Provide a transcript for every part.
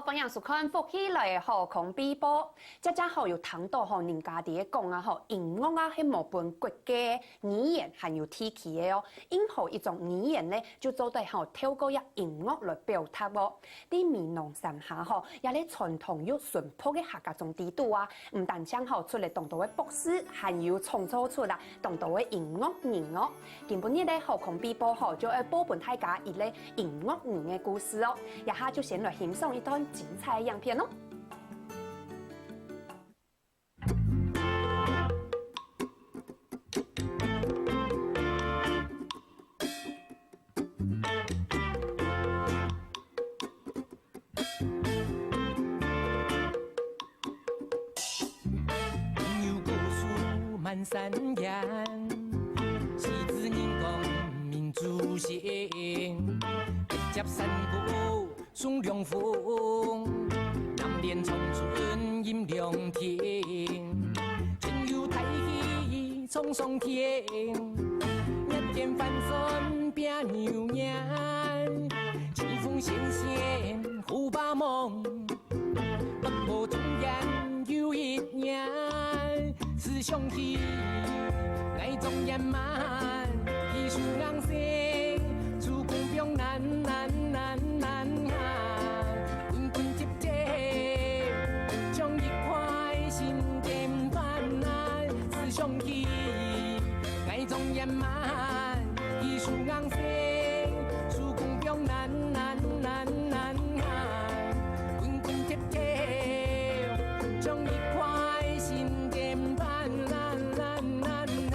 好，欢迎收看福起来的航空比播。这正好有谈到吼，人家伫咧讲啊吼，音乐啊，迄某本国家语言含有体系的哦。任何一种语言呢，就做对吼，透过音乐来表达哦。伫闽南山下吼，也咧传统又淳朴的客家中地度啊，唔但将吼出来当道的博士，还有创造出来当道的音乐人哦。今本日咧航空比播吼，就要播本大家一类音乐人的故事哦。一下就先来欣赏一段精彩的影片哦。有故事满山岩，西子人讲民族性，北接山谷送凉风，南连长春饮凉亭，春有太喜冲上天，日天翻身变牛年，清风咸咸虎把梦，北部中原有一年，思想起爱中原满，艺术昂生，主公标难难难难啊，滚滚接接，将一块心电翻难，思想起爱中原满，艺术昂生，主公标难难难难啊，滚滚接接，将一块心电翻难难难难。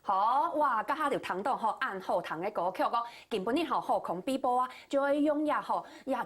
好哇，家下就谈到吼按后堂的歌曲哦，根本呢吼航空比播啊，就会用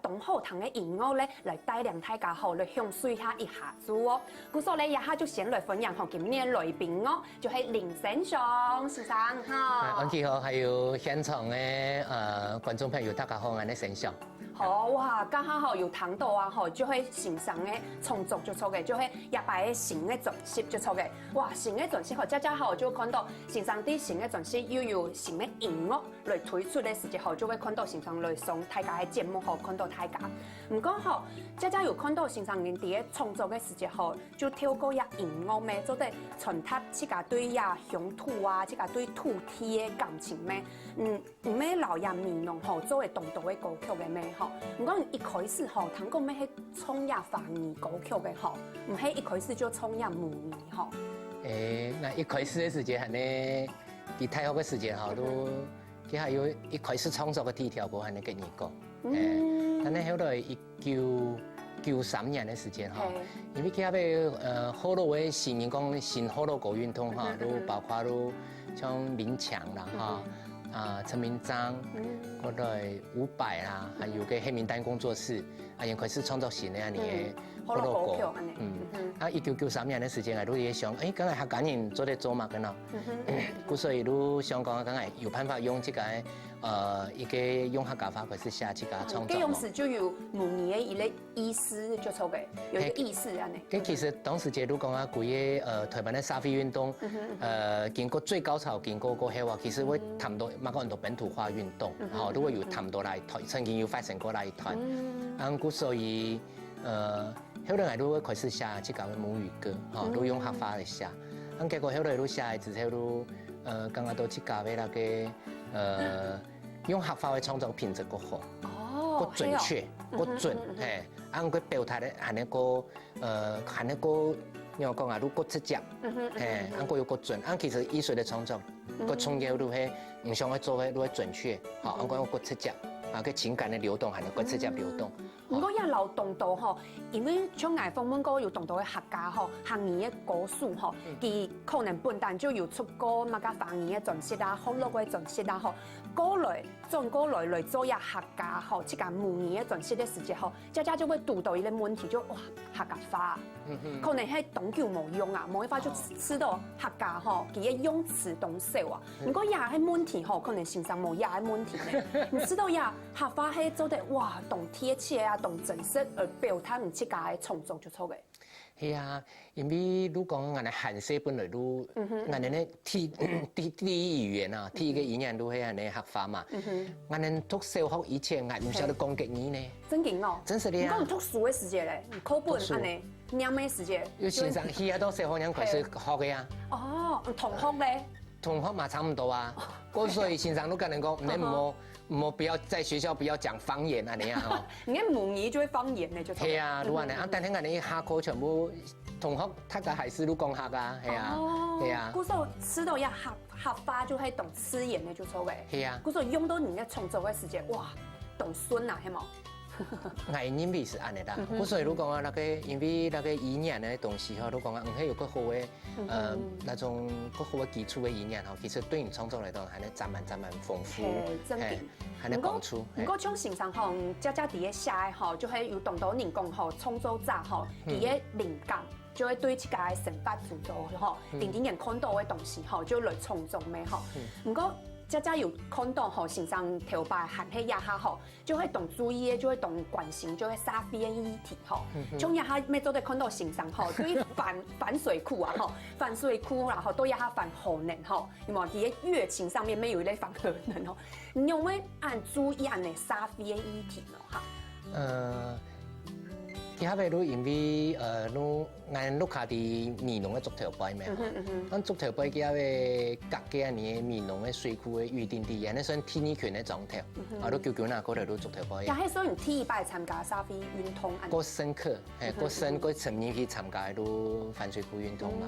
东后堂的音乐咧来带领大家吼来享受一下子哦。故所咧，下就先来分享吼今年的来宾哦，就系林先生先生哈。安琪好，还有现场的观众朋友，大家好，我係先生。好哇，家下吼有谈到啊吼，就会欣赏的创作就错嘅，就会一摆新的专辑就错嘅。哇，新的专辑吼，家好就看到欣赏啲新的专辑又有新的音乐来推出的时候，就会看到欣赏来上大家的节目吼，看到大家。唔过吼，家有看到欣赏人哋创作的时候，就透过音乐咩，做得传达自家对乡土啊，自家对土地的感情咩。唔咩老人闽南吼，做嘅当道的歌曲嘅咩吼。唔讲一开始吼，谈讲咩係创华语歌曲嘅吼，唔係一開始就創母語吼。那一開始的時間係呢，喺大學的時間吼，都佢還有一開始創作嘅第一條歌係呢個兒歌。但係後來1993年的時間吼，因為佢嗰邊好多位新人講新好多歌運動哈，都包括都像民強啦哈。陳明章，嗰類伍佰啦，還有個黑名單工作室，因開始創作新嘅嘅好多歌。1993年嘅時間，我都也想，梗係客家人做得做嘛，咁咯。故所以都想講，梗係有辦法用這個一個用客家話開始寫這個創作。這用詞就有母語嘅一個意思就錯嘅，有一個意思啊呢。其實當時都講啊，佢嘅台灣嘅社會運動，經過最高潮，經過過後啊，其實會談到蠻多很多本土化運動，嚇都會有談到來台，曾經有發生過來台。故所以後來都會開始寫這個母語歌，嚇都用客話嚟寫。結果後來都寫之後都剛剛都這個嘅那個用客話嘅創作品質個好，個準確，個準，佢表達咧係一個你講啊，都個直接，佢有個準，其實藝術嘅創作個創意都係唔想去做嘅都係準確，嚇，佢有個直接，啊个情感的流动，还能够直接流动。不过也老动到吼，因为像爱访问过有动到的客家吼，行业的歌手吼，佢可能本单就有出歌嘛个方言的传说啊，福禄的传说啊吼，过来转过来做一客家吼，这个母语的传说的时间吼，家家就会读到一个问题，就哇客家话，可能喺东久冇用啊，冇办法就吃到客家吼，佢嘅用词懂少啊。不过也係問題吼，可能先生冇也係問題呢。你知道呀，客話係做得哇，懂貼切啊，懂真實而表達唔出家嘅創作就錯嘅。係啊，因為如講我哋漢語本來都，我哋咧第一語言啊，第一個語言都係我哋客話嘛。我哋讀小學以前，我唔曉得講國語呢。真勁哦！真是的呀。你講讀書嘅時節咧，課本安尼念嘅時節。有先生，而家都小學人開始學嘅呀。哦，同學咧？同學嘛差唔多啊。所以先生都跟人講，你唔好不要在學校不要講方言啊，你啊吼。你嘅母語就係方言咧，就錯。係啊，如果呢，但係我哋下課全部同學，大家還是都講客啊，係啊，係啊。嗰時候吃到一客話就係懂吃言嘅就錯嘅。係啊。嗰時候用到你嘅創作嘅時節，哇，懂孫啊，係冇？我認為是安尼啦，所以如講啊，那個因為那個語言的東西吼，如講啊，係有個好嘅那種個好嘅基礎嘅語言吼，其實對你創作嚟講係咧佔滿豐富，係咧幫助。不過像先生吼，家家啲嘅寫吼，就係有懂到人講吼，創作者吼，啲嘅靈感。就會對自家嘅生活主導吼，點點人看到嘅東西吼，就來創作咩吼。不過家家有看到吼，先生頭擺行喺一下吼，就會懂注意，就會懂關心，就會沙飛嘅議題吼。從一下咩都得看到先生吼，對反水庫啊吼，反水庫然後都一下反核能吼，因為啲樂情上面沒有咧反核能吼，你有冇按注意按嚟沙飛嘅議題咯嚇？其他嘅都因為咱錄下啲美濃嘅竹條擺咩？咱竹條擺其他嘅隔幾啊年嘅美濃嘅水庫嘅預定地，人哋算天意權嘅狀態，啊都叫嗱嗰度都竹條擺。但係所以你第一擺參加沙飛運動，個深刻，個層面去參加都反水庫運動嘛。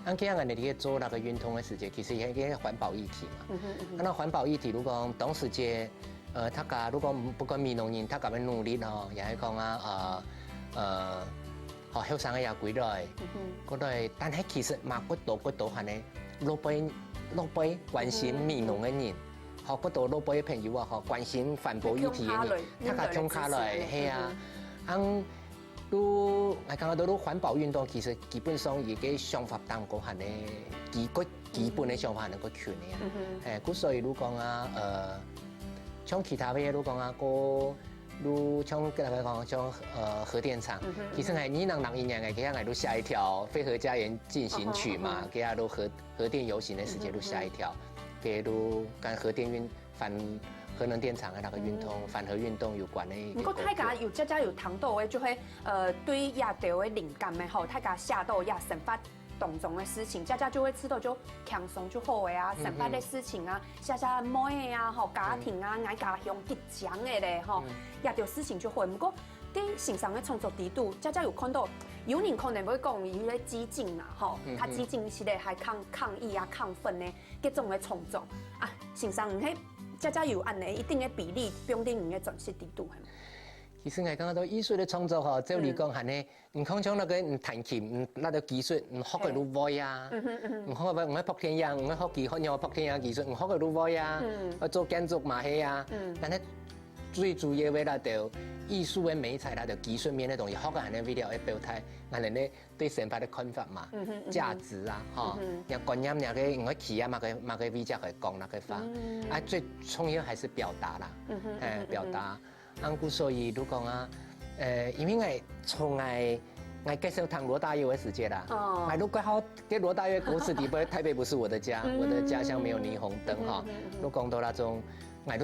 咁其他人哋啲做那個運動嘅時節，其實係一個環保議題嘛。咁那環保議題如果當時節，大家如果不管美濃人，大家嘅努力咯，又係講啊學後生嘅也歸來，嗰度，但係其實嘛，嗰度係呢，老輩關心美濃嘅人，學嗰度老輩嘅朋友啊，學關心環保議題嘅人，大家衝下來，係啊，都我講到都環保運動，其實基本上而家想法當個係呢，基本嘅想法係能夠權嘅啊，誒，所以如講啊，像其他嘅嘢都講啊，如像跟大家講，像核電廠，其實係你能一年嘅，其實係都下一條非核家園進行曲嘛，其實都核電遊行嘅時間都下一條，其實都跟核電反核能電廠嘅那個運動、反核運動有關嘅。不過大家有家家有談到嘅，就係對亞條嘅靈感嘅吼，大家寫到亞生活當中嘅事情，家家就會知道就輕鬆就好嘅啊，生活嘅事情啊，寫妹啊，吼家庭啊，愛家鄉吉祥嘅咧，吼亞條事情就好。不過啲線上嘅創作地度，家家有看到有人可能會講有啲激進啊，吼，他激進是咧係抗議啊、亢奮咧，各種嘅創作啊，線上唔係家家有按呢一定嘅比例，標定人嘅傳說地度係。其實我講到藝術嘅創作吼，照嚟講係呢，唔講像那個彈琴，那個技術，唔學嘅都會啊，唔學嘅唔係撲天樣，唔係學技學撲天樣技術，唔學嘅都會啊，做建築嘛係啊，但係最主要嘅那條藝術嘅美材，那條技術面嘅東西，學嘅係呢 video 嘅表態，係呢對生活嘅看法嘛，價值啊，嚇，又觀念又嘅我企啊嘛個 video 去講那個法，啊最重要還是表達啦，表達。所以如講啊，因為我從我介紹談羅大佑嘅時節啦，我都剛好給羅大佑歌詞底，台北不是我的家，我的家鄉沒有霓虹燈哈，都講到那種，我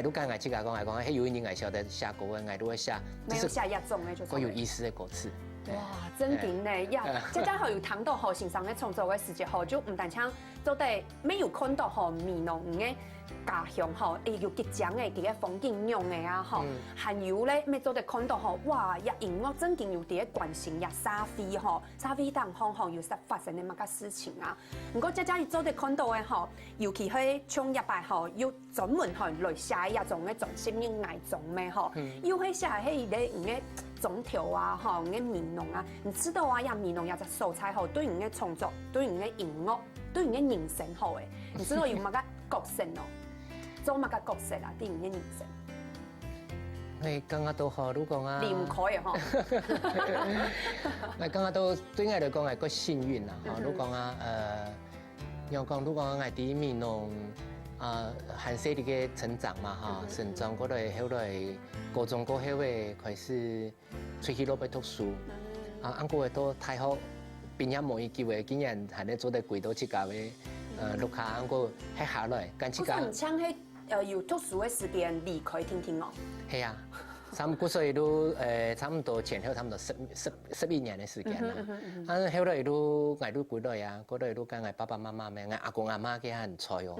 都跟我自家講，係有人愛曉得寫歌嘅，我都會寫，沒有寫一種嘅，就是有意思嘅歌詞。哇，真勁咧！呀，家家好有談到好欣賞嘅創作嘅時節，好就唔單止做得没有看到吼闽南嘅家乡吼，又吉祥嘅啲嘅风景样嘅啊吼，还有咧咩做得看到吼，哇！也音乐真正有啲嘅关心也沙飞吼，沙飞当方吼又发生啲乜嘅事情啊？不过，家做得看到嘅吼，尤其係像一排吼，要专门吼來寫一種嘅重心嘅愛種咩吼，要係寫係啲嘅種條啊吼，嘅闽南啊，你知道啊？呀闽南有隻素材吼，對人嘅創作，對人嘅音樂，對人嘅人生好誒，你知道有乜嘅角色咯？做乜嘅角色啊？對人嘅人生。係剛剛都好，如講啊，離唔開啊！嗬，我剛剛都對我嚟講係個幸運啦，嚇！如講啊，如講我啲闽南韓式啲嘅成長嘛，嚇，成長嗰類後來高中過後嘅開始出去攞去讀書，安過都太好，畢業冇機會，竟然係咧做得貴到自家嘅錄下，安過喺下來，跟自家。唔像係要讀書嘅時間離開聽聽哦。係啊，嗰時都差唔多前後差唔多11年嘅時間啦。後來都我都過來啊，過來都跟我爸爸媽媽咩，我阿公阿媽嘅很菜哦。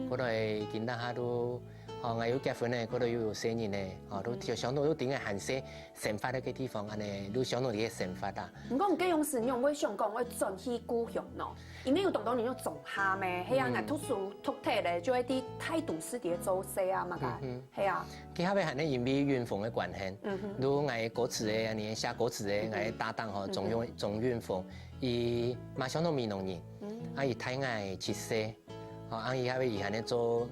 過來見到下都，我要結婚咧，嗰度要有生日咧，都想到都點解韓式生活嘅地方，安尼都想到啲生活啊。唔講唔計用時，用我想講我轉去故鄉咯，因為有當年用種下咩，係啊，我讀書讀體咧，就一啲態度式啲做事啊嘛個，係啊。佢後尾係咧因為遠逢嘅關係，如我歌詞嘅，安尼寫歌詞嘅，我搭檔吼仲遠逢，伊馬上都闽南人，伊睇我切西，伊後尾伊係咧做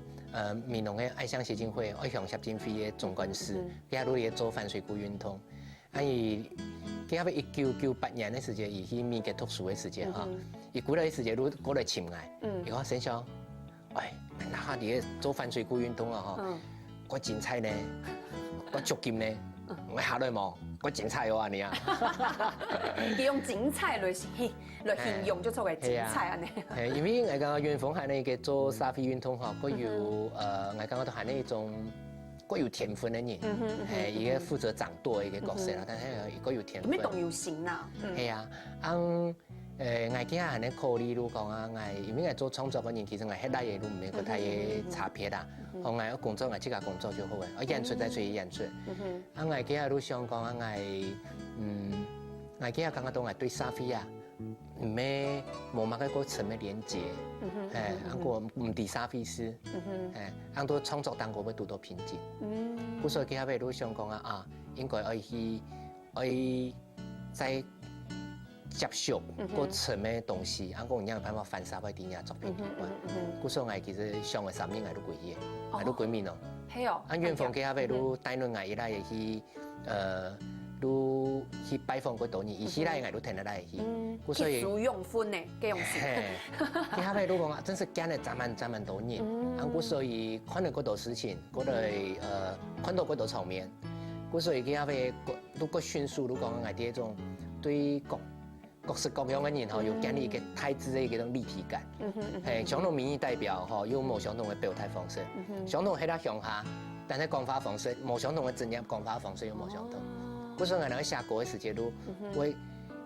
闽南嘅愛鄉協進會、愛鄉協進會嘅總幹事，佢都咧做反水庫運動，伊佢後尾1998年嘅時間，伊去美國讀書嘅時間嚇，伊過來嘅時間都過來尋我，伊講先生，喂，那下啲做反水庫運動啊嗬。我精彩呢，我足勁呢，我下來望，我精彩喎你啊！佢用精彩來形容咗作為精彩啊你。係，因為我講遠方係呢個做沙飛運動嗬，佢有我講都係呢一種，佢有天分嘅人，係一個負責掌舵嘅一個角色啦，但係佢有天分。咩動搖性啊？係啊，我今日係咧考慮如講啊，因為我做創作嘅人，其實我喺大嘢都唔係個太嘅差別啦。我工作我自家工作就好嘅，我演出再做演出。我今日都想講啊，我今日感覺到我對沙飛啊，唔係冇乜嘅個層嘅連接，我唔係沙飛師，我都創作當我會讀到瓶頸。所以今日都想講啊，應該可以在接觸嗰層嘅東西，我有辦法反射喺啲嘢作品裡面。所以我其實上個3年我都過去嘅，我都過面咯。係哦。遠方嘅後尾都帶咗我依家去都去拜訪嗰度人，而且咧我都聽得嚟去。所以結用歡呢，嘅用事。佢後尾都講啊，真是驚咧賺滿多人。所以看到嗰度事情，嗰度看到嗰度場面，所以佢後尾都個迅速都講我啲一種對各式各樣嘅人吼，有建立一個太子嘅一種立體感。相同民意代表吼，有冇相同嘅表態方式，相同喺度鄉下，但係講話方式冇相同嘅專業講話方式又冇相同。所以我哋寫歌嘅時節都會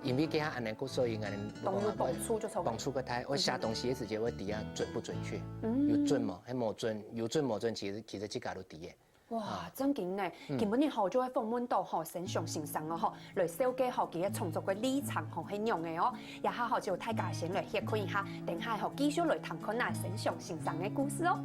因為佢下安尼，所以我哋幫助個態。我寫東西嘅時節會睇下準不準確，有準冇？係冇準，有準冇準，其實自家都知嘅。哇，真勁呢！根本你學咗喺訪問到學成上先生哦，嗬，來小記學嘅創作嘅歷程學係樣嘅哦，也下學就大家先來學看一下，等下學繼續來談看那成上先生嘅故事哦。